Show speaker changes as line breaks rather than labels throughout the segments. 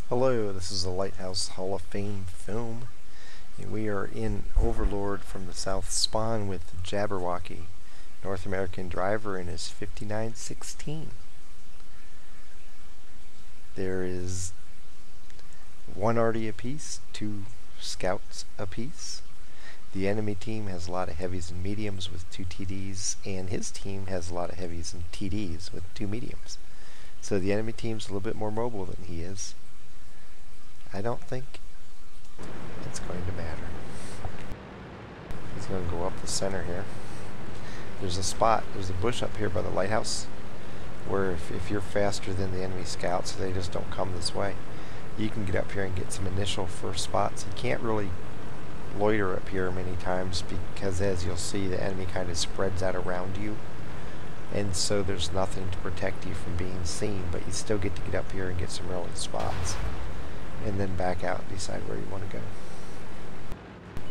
Hello, this is the Lighthouse Hall of Fame film, and we are in Overlord from the South Spawn with Jabberwocke, North American driver in his 5916. There is one arty apiece, 2 scouts apiece. The enemy team has a lot of heavies and mediums with 2 TDs, and his team has a lot of heavies and TDs with 2 mediums. So the enemy team's a little bit more mobile than he is. I don't think it's going to matter. He's going to go up the center here. There's a spot, there's a bush up here by the lighthouse where if you're faster than the enemy scouts, they just don't come this way. You can get up here and get some initial first spots. You can't really loiter up here many times because, as you'll see, the enemy kind of spreads out around you, and so there's nothing to protect you from being seen, but you still get to get up here and get some early spots and then back out and decide where you want to go.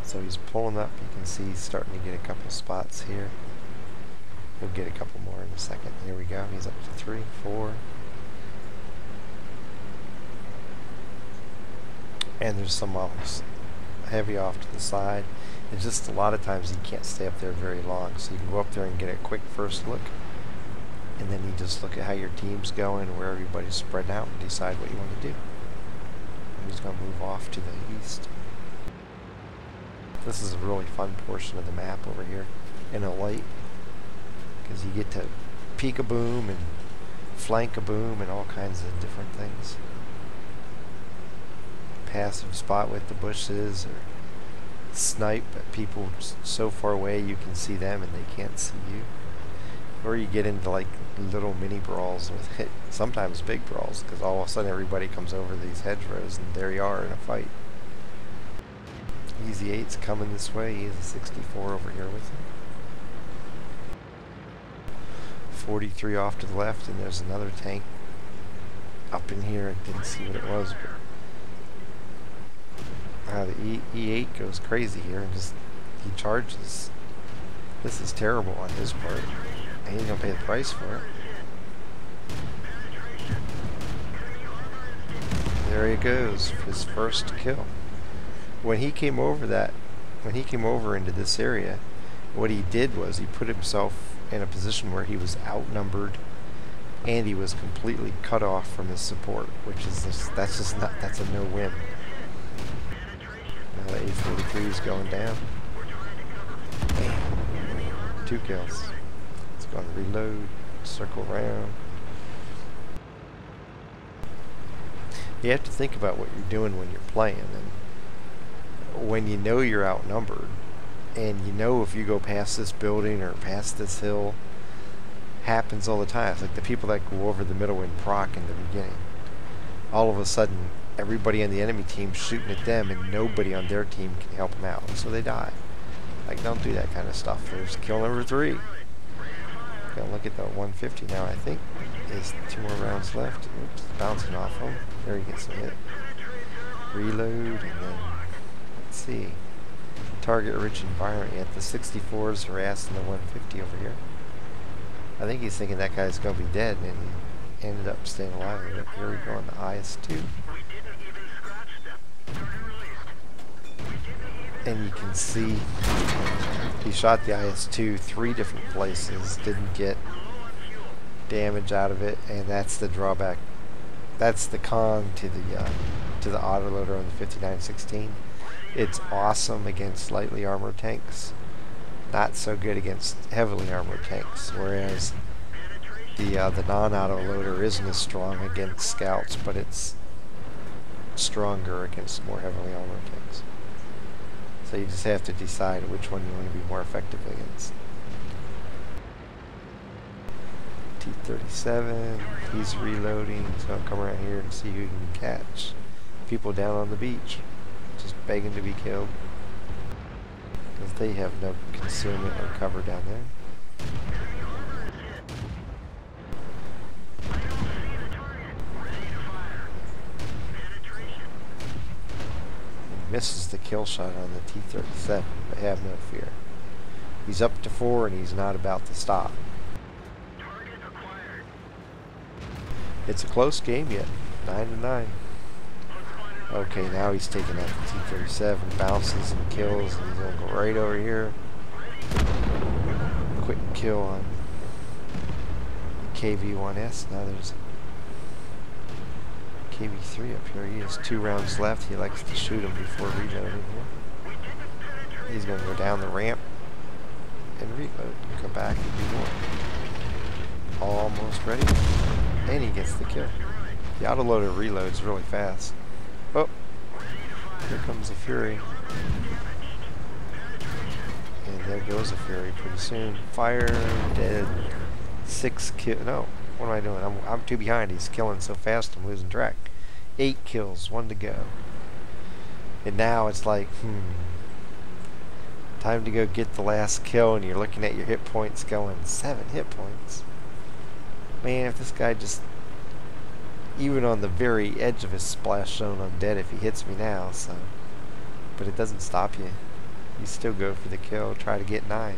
So he's pulling up. You can see he's starting to get a couple spots here. We'll get a couple more in a second. Here we go. He's up to 3, 4. And there's some heavy off to the side. It's just a lot of times you can't stay up there very long. So you can go up there and get a quick first look. And then you just look at how your team's going, where everybody's spread out, and decide what you want to do. He's going to move off to the east. This is a really fun portion of the map over here in a light, because you get to peek a boom and flank a boom and all kinds of different things. Passive spot with the bushes, or snipe at people so far away you can see them and they can't see you. Or you get into like little mini brawls with it, sometimes big brawls, because all of a sudden everybody comes over these hedgerows and there you are in a fight. Easy 8's coming this way. He has a 64 over here with him. 43 off to the left, and there's another tank up in here. I didn't see what it was, but the E8 goes crazy here and just he charges. This is terrible on his part. And he's gonna pay the price for it. There he goes, his first kill. When he came over into this area, what he did was he put himself in a position where he was outnumbered and he was completely cut off from his support, which is that's a no-win. Now the A43 is going down. Bam. 2 kills. It's going to reload, circle around. You have to think about what you're doing when you're playing, and when you know you're outnumbered, and you know if you go past this building or past this hill, happens all the time. It's like the people that go over the middle and proc in the beginning. All of a sudden, everybody on the enemy team shooting at them, and nobody on their team can help them out, so they die. Like, don't do that kind of stuff. There's kill number 3. Gonna look at the 150 now. I think there's 2 more rounds left. Oops, bouncing off him. There he gets a hit. Reload, and then let's see. Target-rich environment. Yet the 64's harassing the 150 over here. I think he's thinking that guy's gonna be dead, and he ended up staying alive. But here we go on the IS-2. And you can see he shot the IS-2 3 different places, didn't get damage out of it, and that's the drawback. That's the con to the autoloader on the 5916. It's awesome against lightly armored tanks, not so good against heavily armored tanks. Whereas the non-autoloader isn't as strong against scouts, but it's stronger against more heavily armored tanks. So you just have to decide which one you want to be more effective against. T-37, he's reloading. He's going to come around here and see who he can catch. People down on the beach, just begging to be killed, because they have no concealment or cover down there. Misses the kill shot on the T-37, but have no fear. He's up to 4 and he's not about to stop. It's a close game yet, 9-9. Okay, now he's taking out the T-37, bounces and kills, and he's going to go right over here. Quick kill on KV-1S. Now there's KV-3 up here. He has 2 rounds left. He likes to shoot him before reloading here. He's going to go down the ramp and reload and come back and do more. Almost ready. And he gets the kill. The autoloader reloads really fast. Oh, here comes a Fury. And there goes a Fury pretty soon. Fire, dead. 6 kill. No, what am I doing? I'm too behind. He's killing so fast I'm losing track. 8 kills, 1 to go. And now it's like, time to go get the last kill, and you're looking at your hit points going, 7 hit points. Man, if this guy just, even on the very edge of his splash zone, I'm dead if he hits me now, so. But it doesn't stop you. You still go for the kill, try to get 9.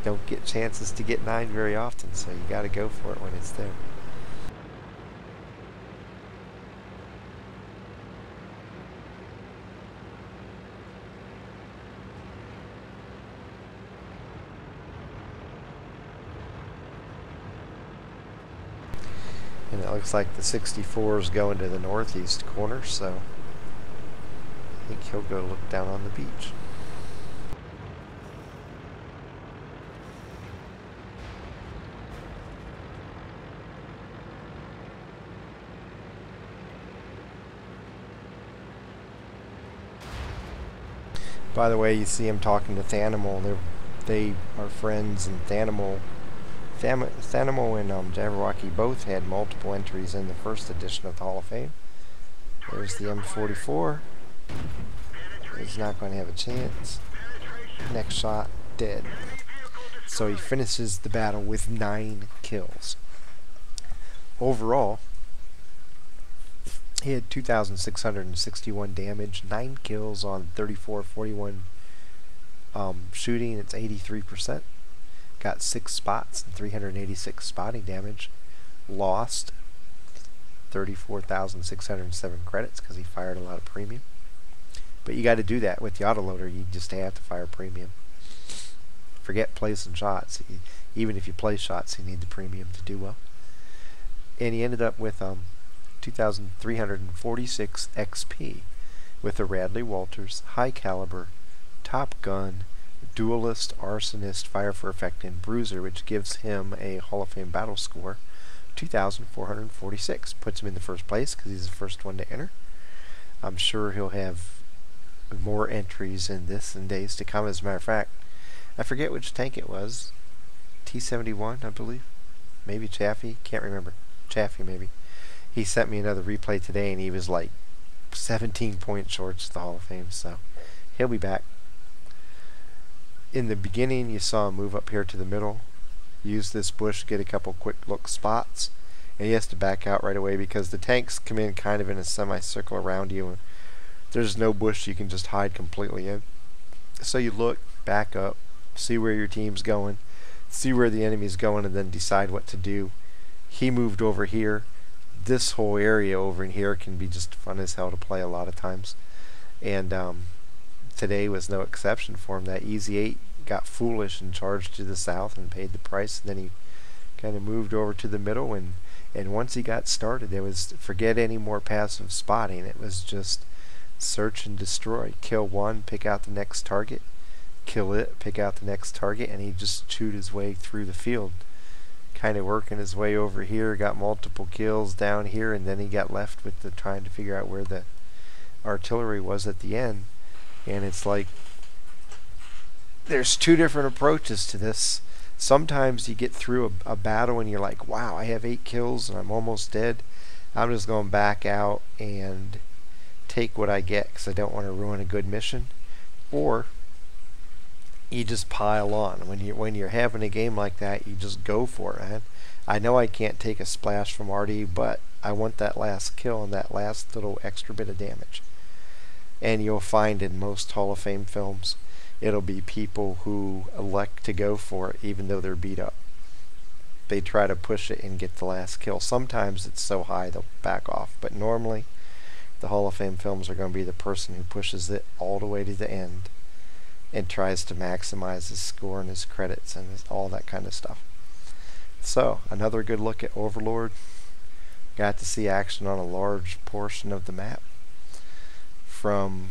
Don't get chances to get 9 very often, so you gotta go for it when it's there. And it looks like the 64 is going to the northeast corner, so I think he'll go look down on the beach. By the way, you see him talking to Thanimal. They are friends, and Thanimal and Jabberwocke both had multiple entries in the first edition of the Hall of Fame. There's the M44. He's not going to have a chance. Next shot, dead. So he finishes the battle with 9 kills. Overall, he had 2,661 damage, 9 kills on 3441 shooting. It's 83%. Got 6 spots and 386 spotting damage. Lost 34,607 credits because he fired a lot of premium. But you got to do that with the autoloader. You just have to fire premium. Forget placing shots. Even if you place shots, you need the premium to do well. And he ended up with 2,346 XP with a Radley-Walters, high caliber, top gun, duelist, arsonist, fire for effect, and bruiser, which gives him a Hall of Fame battle score 2,446. Puts him in the first place because he's the first one to enter. I'm sure he'll have more entries in this in days to come. As a matter of fact, I forget which tank it was. T-71, I believe. Maybe Chaffee. Can't remember. Chaffee, maybe. He sent me another replay today, and he was like 17 points short of the Hall of Fame, so he'll be back. In the beginning, you saw him move up here to the middle, use this bush, get a couple quick look spots, and he has to back out right away because the tanks come in kind of in a semicircle around you, and there's no bush you can just hide completely in. So you look, back up, see where your team's going, see where the enemy's going, and then decide what to do. He moved over here. This whole area over in here can be just fun as hell to play a lot of times, and today was no exception for him. That Easy 8 got foolish and charged to the south and paid the price, and then he kind of moved over to the middle, and once he got started, there was, forget any more passive spotting. It was just search and destroy. Kill one, pick out the next target, kill it, pick out the next target, and he just chewed his way through the field, kind of working his way over here, got multiple kills down here, and then he got left with the trying to figure out where the artillery was at the end. And it's like there's 2 different approaches to this. Sometimes you get through a battle and you're like, wow, I have 8 kills and I'm almost dead. I'm just going back out and take what I get because I don't want to ruin a good mission. Or you just pile on. When you're having a game like that, you just go for it, man. I know I can't take a splash from RD, but I want that last kill and that last little extra bit of damage. And you'll find in most Hall of Fame films, it'll be people who elect to go for it even though they're beat up. They try to push it and get the last kill. Sometimes it's so high they'll back off, but normally the Hall of Fame films are going to be the person who pushes it all the way to the end and tries to maximize his score and his credits and all that kind of stuff. So, another good look at Overlord. Got to see action on a large portion of the map. From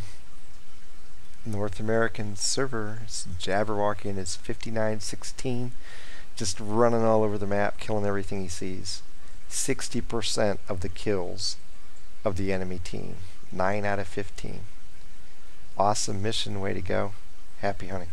North American server, it's Jabberwocke in his 5916, just running all over the map, killing everything he sees. 60% of the kills of the enemy team. 9 out of 15. Awesome mission, way to go. Happy hunting.